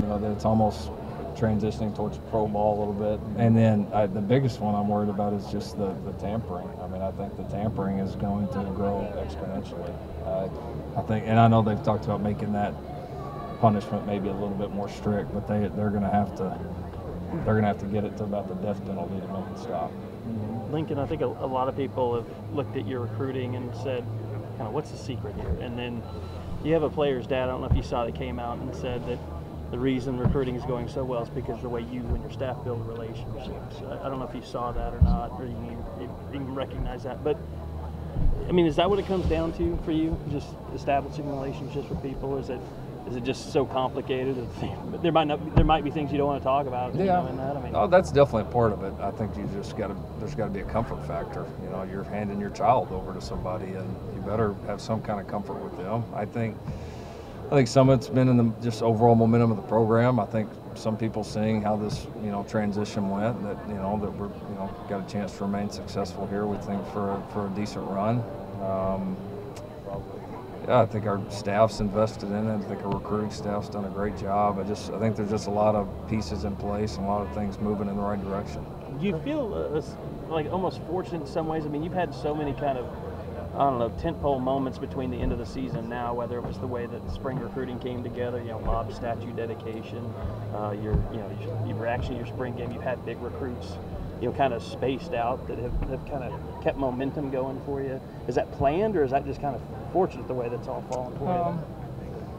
That it's almost transitioning towards pro ball a little bit. And then the biggest one I'm worried about is just the tampering. I mean, I think the tampering is going to grow exponentially. I think, and I know they've talked about making that punishment maybe a little bit more strict, but they're going to have to get it to about the death penalty to make it stop. Lincoln, I think a lot of people have looked at your recruiting and said, kind of, what's the secret here? And then you have a player's dad, I don't know if you saw, that came out and said that the reason recruiting is going so well is because of the way you and your staff build relationships. I don't know if you saw that or not, or you even recognize that. But, I mean, is that what it comes down to for you, just establishing relationships with people? Is it just so complicated? There might be things you don't want to talk about. Yeah. In that. I mean, oh, that's definitely a part of it. I think there's got to be a comfort factor. You know, you're handing your child over to somebody, and you better have some kind of comfort with them. I think some of it's been in the just overall momentum of the program. I think some people seeing how this transition went, that that we're got a chance to remain successful here. We think for a decent run. Yeah, I think our staff's invested in it. I think our recruiting staff's done a great job. I think there's just a lot of pieces in place and a lot of things moving in the right direction. Do you feel like almost fortunate in some ways? I mean, you've had so many kind of, I don't know, tentpole moments between the end of the season now, whether it was the way that the spring recruiting came together, Bob's statue dedication, your reaction to your spring game. You've had big recruits, kind of spaced out that have kind of kept momentum going for you. Is that planned, or is that just kind of fortunate the way that's all fallen for you?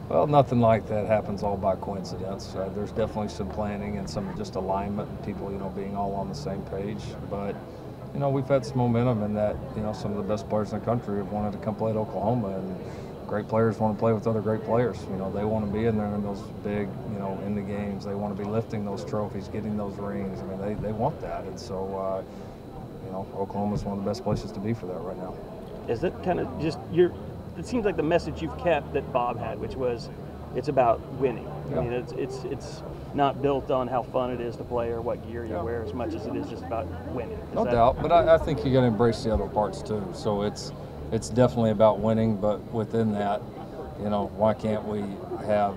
Well, nothing like that happens all by coincidence. There's definitely some planning and some just alignment and people, being all on the same page. But we've had some momentum in that, some of the best players in the country have wanted to come play at Oklahoma, and great players want to play with other great players. They want to be in there in those big, in the games. They want to be lifting those trophies, getting those rings. I mean, they want that. And so, Oklahoma's one of the best places to be for that right now. Is that kind of just it seems like the message you've kept that Bob had, which was it's about winning. Yeah. I mean, it's not built on how fun it is to play or what gear you wear as much as it is just about winning. No doubt, but I think you got to embrace the other parts too. So it's definitely about winning, but within that, why can't we have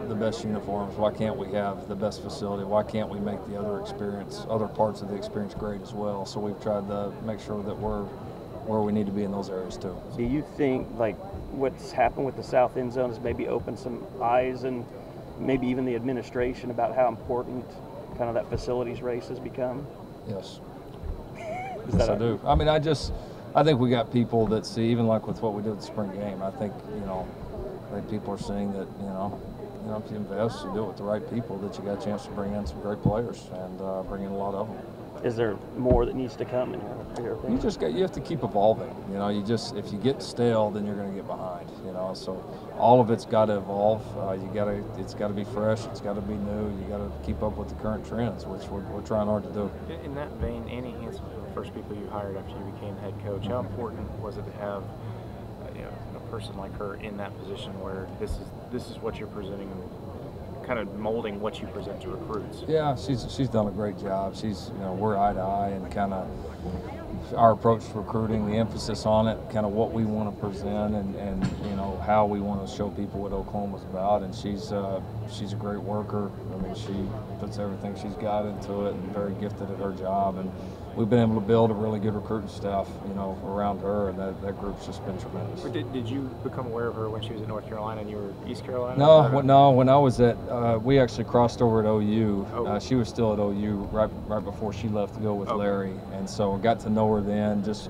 the best uniforms? Why can't we have the best facility? Why can't we make the other parts of the experience great as well? So we've tried to make sure that we're where we need to be in those areas too. Do you think like what's happened with the south end zone has maybe opened some eyes and maybe even the administration about how important kind of that facilities race has become? Yes. Yes, I do. I mean, I think we got people that see, even like with what we did with the spring game, I think people are seeing that, if you invest, you do it with the right people, that you got a chance to bring in some great players and bring in a lot of them. Is there more that needs to come in your opinion? You have to keep evolving. If you get stale, then you're going to get behind. So all of it's got to evolve. It's got to be fresh. It's got to be new. You got to keep up with the current trends, which we're trying hard to do. In that vein, Annie Hansen, one of the first people you hired after you became head coach, how important was it to have a person like her in that position where this is what you're presenting, kind of molding what you present to recruits? Yeah, she's done a great job. We're eye to eye, and kind of our approach to recruiting, the emphasis on it, kind of what we want to present, and how we want to show people what Oklahoma's about. And she's a great worker. I mean, she puts everything she's got into it, and very gifted at her job. And we've been able to build a really good recruiting staff, around her, and that group's just been tremendous. Did you become aware of her when she was at North Carolina and you were East Carolina? No. When I was we actually crossed over at OU. Oh. She was still at OU right before she left to go with Larry, and so I got to know her then. Just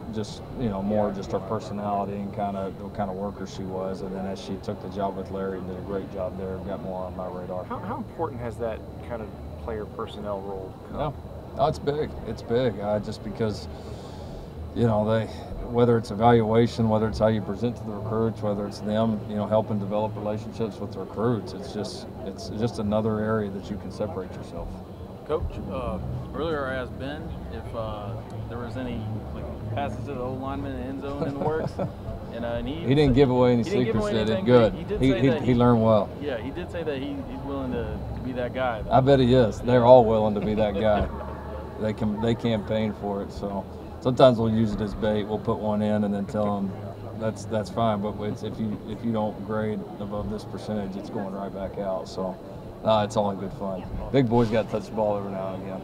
more just her personality and kind of the kind of worker she was. And then as she took the job with Larry and did a great job there, got more on my radar. How important has that kind of player personnel role come? Yeah. Oh, it's big. It's big. Just because, whether it's evaluation, whether it's how you present to the recruits, whether it's them, helping develop relationships with the recruits, it's just another area that you can separate yourself. Coach, earlier I asked Ben if there was any passes to the old lineman in the end zone in the works. And he didn't give away any secrets, did he? Good. He learned well. Yeah, he did say that he's willing to be that guy. I bet he is. They're all willing to be that guy. They campaign for it. So sometimes we'll use it as bait. We'll put one in and then tell them, that's fine. But if you don't grade above this percentage, it's going right back out. So it's all in good fun. Big boys got to touch the ball every now and again.